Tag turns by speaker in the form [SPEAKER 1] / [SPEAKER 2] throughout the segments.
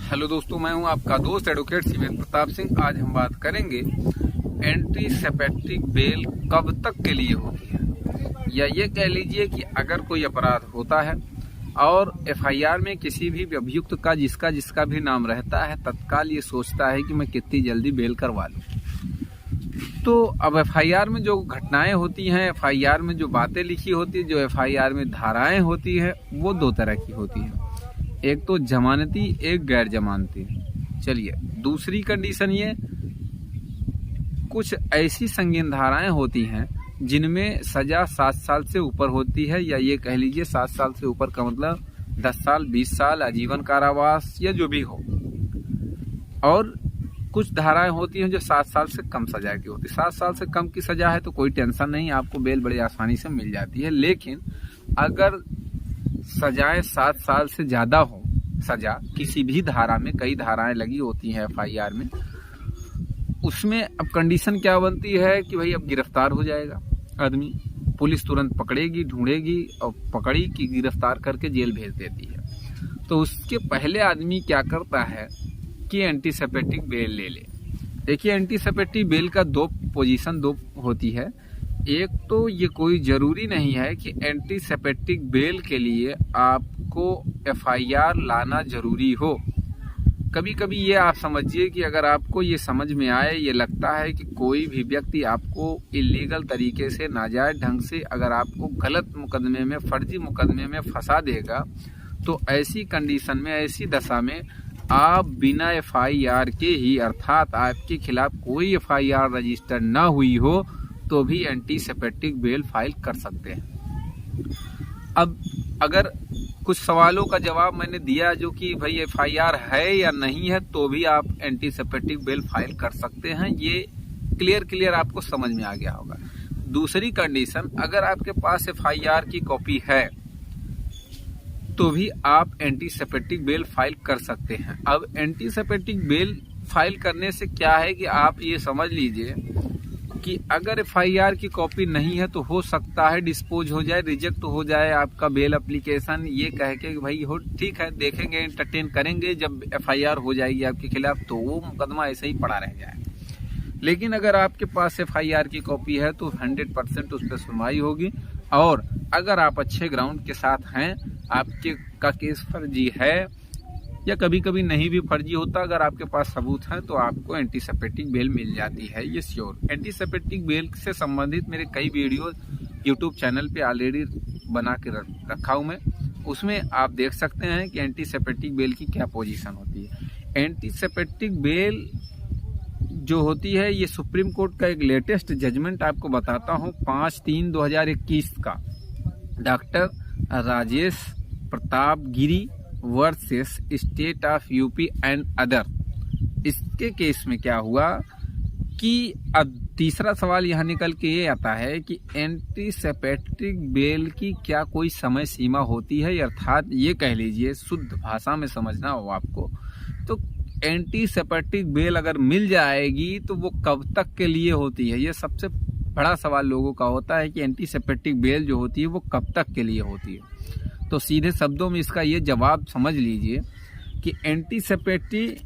[SPEAKER 1] Hello दोस्तों, मैं हूं आपका दोस्त एडवोकेट शिवेंद्र प्रताप सिंह। आज हम बात करेंगे एंटी सेपेक्टिक बेल कब तक के लिए होती है, या ये कह लीजिए कि अगर कोई अपराध होता है और एफआईआर में किसी भी अभियुक्त का जिसका भी नाम रहता है, तत्काल ये सोचता है कि मैं कितनी जल्दी बेल करवा लूं। तो अब एफआईआर में जो घटनाएं होती हैं, एफआईआर में जो बातें लिखी होती है, जो एफआईआर में धाराएं होती है, वो दो तरह की होती है। एक तो जमानती, एक गैर जमानती। चलिए, दूसरी कंडीशन ये, कुछ ऐसी संगीन धाराएं होती हैं जिनमें सजा 7 साल से ऊपर होती है, या ये कह लीजिए 7 साल से ऊपर का मतलब 10 साल, 20 साल, आजीवन कारावास या जो भी हो। और कुछ धाराएं होती हैं जो 7 साल से कम सजा की होती है। 7 साल से कम की सजा है तो कोई टेंशन नहीं, आपको बेल बड़ी आसानी से मिल जाती है। लेकिन अगर सजाएं 7 साल से ज्यादा हो, सजा किसी भी धारा में, कई धाराएं लगी होती हैं एफआईआर में, उसमें अब कंडीशन क्या बनती है कि भाई अब गिरफ्तार हो जाएगा आदमी, पुलिस तुरंत पकड़ेगी, ढूंढेगी और पकड़ी कि गिरफ्तार करके जेल भेज देती है। तो उसके पहले आदमी क्या करता है कि एंटीसेपेटिक बेल ले ले। देखिए, एंटीसेपेटिक बेल का दो पोजीशन होती है। एक तो ये कोई जरूरी नहीं है कि एंटीसेपेटिक बेल के लिए आपको एफआईआर लाना जरूरी हो। कभी कभी ये आप समझिए कि अगर आपको ये समझ में आए, ये लगता है कि कोई भी व्यक्ति आपको इलीगल तरीके से, नाजायज ढंग से अगर आपको गलत मुकदमे में, फर्जी मुकदमे में फंसा देगा, तो ऐसी कंडीशन में, ऐसी दशा में आप बिना एफआईआर के ही, अर्थात आपके खिलाफ कोई एफआईआर रजिस्टर ना हुई हो, तो भी एंटीसेपेटिक बेल फाइल कर सकते हैं। अब अगर कुछ सवालों का जवाब मैंने दिया जो कि भाई एफआईआर है या नहीं है, तो भी आप एंटीसेपेटिक बेल फाइल कर सकते हैं। ये क्लियर आपको समझ में आ गया होगा। दूसरी कंडीशन, अगर आपके पास एफआईआर की कॉपी है तो भी आप एंटीसेपेटिक बेल फाइल कर सकते हैं। अब एंटीसेपेटिक बेल फाइल करने से क्या है कि आप ये समझ लीजिए कि अगर एफआईआर की कॉपी नहीं है तो हो सकता है डिस्पोज हो जाए, रिजेक्ट हो जाए आपका बेल एप्लीकेशन, ये कह के कि भाई हो ठीक है, देखेंगे, एंटरटेन करेंगे, जब एफआईआर हो जाएगी आपके खिलाफ तो वो मुकदमा ऐसे ही पड़ा रह जाए। लेकिन अगर आपके पास एफआईआर की कॉपी है तो 100% उस पर सुनवाई होगी। और अगर आप अच्छे ग्राउंड के साथ हैं, आपके का केस फर्जी है या कभी कभी नहीं भी फर्जी होता, अगर आपके पास सबूत है तो आपको एंटीसेपेटिक बेल मिल जाती है, ये श्योर। एंटीसेपेटिक बेल से संबंधित मेरे कई वीडियो यूट्यूब चैनल पे ऑलरेडी बना के रखा हूं मैं, उसमें आप देख सकते हैं कि एंटीसेपेटिक बेल की क्या पोजीशन होती है। एंटीसेपेटिक बेल जो होती है, ये सुप्रीम कोर्ट का एक लेटेस्ट जजमेंट आपको बताता हूँ, 5/3/2021 का, doctor Rajesh Pratap Giri versus state of UP and other. इसके केस में क्या हुआ कि अब तीसरा सवाल यहाँ निकल के ये आता है कि एंटीसेपेटिक बेल की क्या कोई समय सीमा होती है, अर्थात ये कह लीजिए, शुद्ध भाषा में समझना हो आपको, तो एंटीसेपेटिक बेल अगर मिल जाएगी तो वो कब तक के लिए होती है। ये सबसे बड़ा सवाल लोगों का होता है कि एंटीसेपेटिक बेल जो होती है वो कब तक के लिए होती है। तो सीधे शब्दों में इसका ये जवाब समझ लीजिए कि एंटीसेपेटिक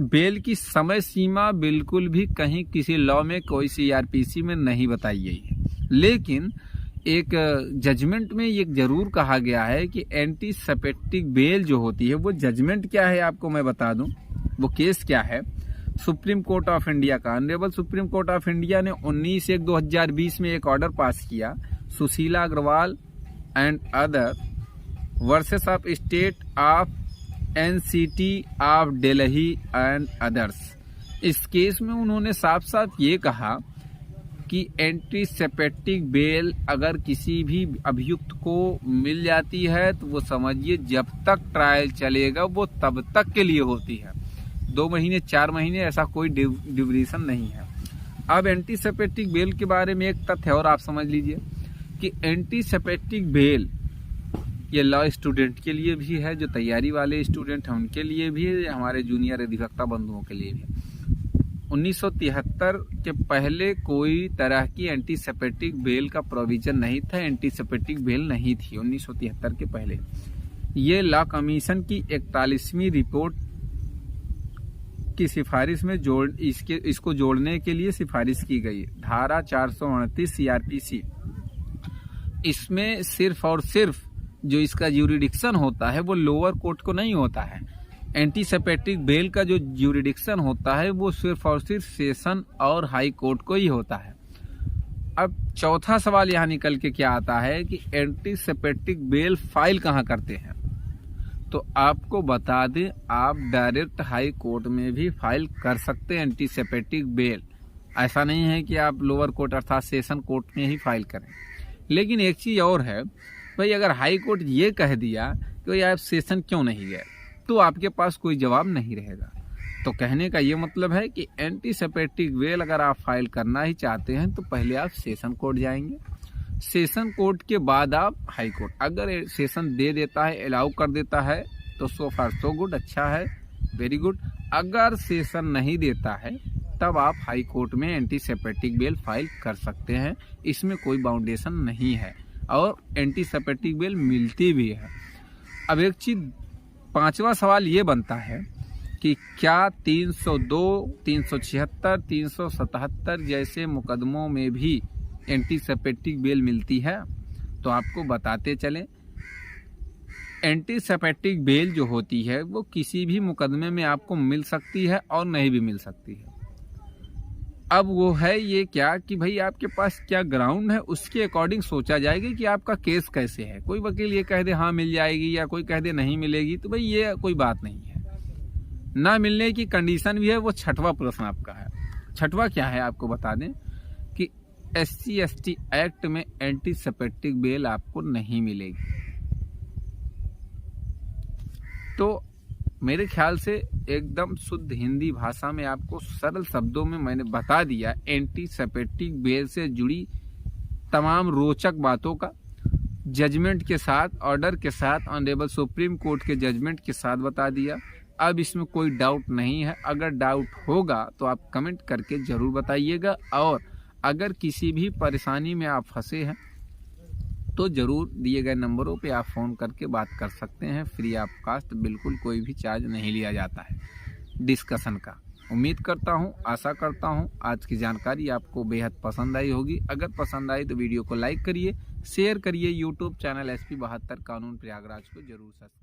[SPEAKER 1] बेल की समय सीमा बिल्कुल भी कहीं किसी लॉ में, कोई सीआरपीसी में नहीं बताई गई है। लेकिन एक जजमेंट में ये जरूर कहा गया है कि एंटीसेपेटिक बेल जो होती है, वो जजमेंट क्या है आपको मैं बता दूं, वो केस क्या है। सुप्रीम कोर्ट ऑफ इंडिया का, honourable supreme court of India ने 19/1/2020 में एक ऑर्डर पास किया, Sushila Agarwal and other versus of state of NCT of Delhi and others. इस केस में उन्होंने साफ साफ ये कहा कि एंटीसेपेटिक बेल अगर किसी भी अभियुक्त को मिल जाती है तो वो समझिए जब तक ट्रायल चलेगा वो तब तक के लिए होती है, 2 महीने 4 महीने, ऐसा कोई ड्यूरेशन नहीं है। अब एंटीसेपेटिक बेल के बारे में एक तथ्य और आप समझ लीजिए कि एंटीसेपेटिक बेल ये लॉ स्टूडेंट के लिए भी है, जो तैयारी वाले स्टूडेंट हैं उनके लिए भी है, हमारे जूनियर अधिवक्ता बंधुओं के लिए भी है। 1973 के पहले कोई तरह की एंटीसेपेटिक बेल का प्रोविजन नहीं था, एंटीसेपेटिक बेल नहीं थी 1973 के पहले। ये लॉ कमीशन की 41वीं रिपोर्ट की सिफारिश में इसको जोड़ने के लिए सिफारिश की गई। धारा 429 CRPC, इसमें सिर्फ और सिर्फ जो इसका ज्यूरिडिक्शन होता है वो लोअर कोर्ट को नहीं होता है। एंटी सेपेटिक बेल का जो ज्यूरिडिक्शन होता है वो सिर्फ और सिर्फ सेशन और हाई कोर्ट को ही होता है। अब चौथा सवाल यहाँ निकल के क्या आता है कि एंटी सेपेटिक बेल फाइल कहाँ करते हैं। तो आपको बता दें, आप डायरेक्ट हाई कोर्ट में भी फाइल कर सकते हैं एंटी सेपेटिक बेल। ऐसा नहीं है कि आप लोअर कोर्ट अर्थात सेशन कोर्ट में ही फाइल करें। लेकिन एक चीज़ और है भाई, अगर हाई कोर्ट ये कह दिया कि आप सेशन क्यों नहीं गए, तो आपके पास कोई जवाब नहीं रहेगा। तो कहने का ये मतलब है कि एंटी सेपेटिक बेल अगर आप फाइल करना ही चाहते हैं तो पहले आप सेशन कोर्ट जाएंगे, सेशन कोर्ट के बाद आप हाई कोर्ट। अगर सेशन दे देता है, अलाउ कर देता है तो सो फार सो गुड, अच्छा है, वेरी गुड। अगर सेशन नहीं देता है तब आप हाई कोर्ट में एंटी सेपेटिक बेल फाइल कर सकते हैं। इसमें कोई बाउंडेशन नहीं है और एंटी सेपेटिक बेल मिलती भी है। अब एक चीज, पांचवा सवाल ये बनता है कि क्या 302, 376, 377 जैसे मुकदमों में भी एंटी सेपेटिक बेल मिलती है। तो आपको बताते चलें, एंटी सेपेटिक बेल जो होती है वो किसी भी मुकदमे में आपको मिल सकती है और नहीं भी मिल सकती है। अब वो है ये क्या कि भाई आपके पास क्या ग्राउंड है, उसके अकॉर्डिंग सोचा जाएगा कि आपका केस कैसे है। कोई वकील ये कह दे हाँ मिल जाएगी या कोई कह दे नहीं मिलेगी, तो भाई ये कोई बात नहीं है। ना मिलने की कंडीशन भी है, वो छठवां प्रश्न आपका है। छठवां क्या है आपको बता दें कि SC/ST एक्ट में एंटी सेपेटिक बेल आपको नहीं मिलेगी। तो मेरे ख्याल से एकदम शुद्ध हिंदी भाषा में आपको सरल शब्दों में मैंने बता दिया एंटी सेपेटिक बेल से जुड़ी तमाम रोचक बातों का, जजमेंट के साथ, ऑर्डर के साथ, ऑनरेबल सुप्रीम कोर्ट के जजमेंट के साथ बता दिया। अब इसमें कोई डाउट नहीं है। अगर डाउट होगा तो आप कमेंट करके ज़रूर बताइएगा, और अगर किसी भी परेशानी में आप फंसे हैं तो ज़रूर दिए गए नंबरों पे आप फ़ोन करके बात कर सकते हैं। फ्री ऑफ कास्ट, बिल्कुल कोई भी चार्ज नहीं लिया जाता है डिस्कशन का। उम्मीद करता हूँ, आशा करता हूँ आज की जानकारी आपको बेहद पसंद आई होगी। अगर पसंद आई तो वीडियो को लाइक करिए, शेयर करिए। यूट्यूब चैनल SP 72 कानून प्रयागराज को जरूर सब्सक्राइब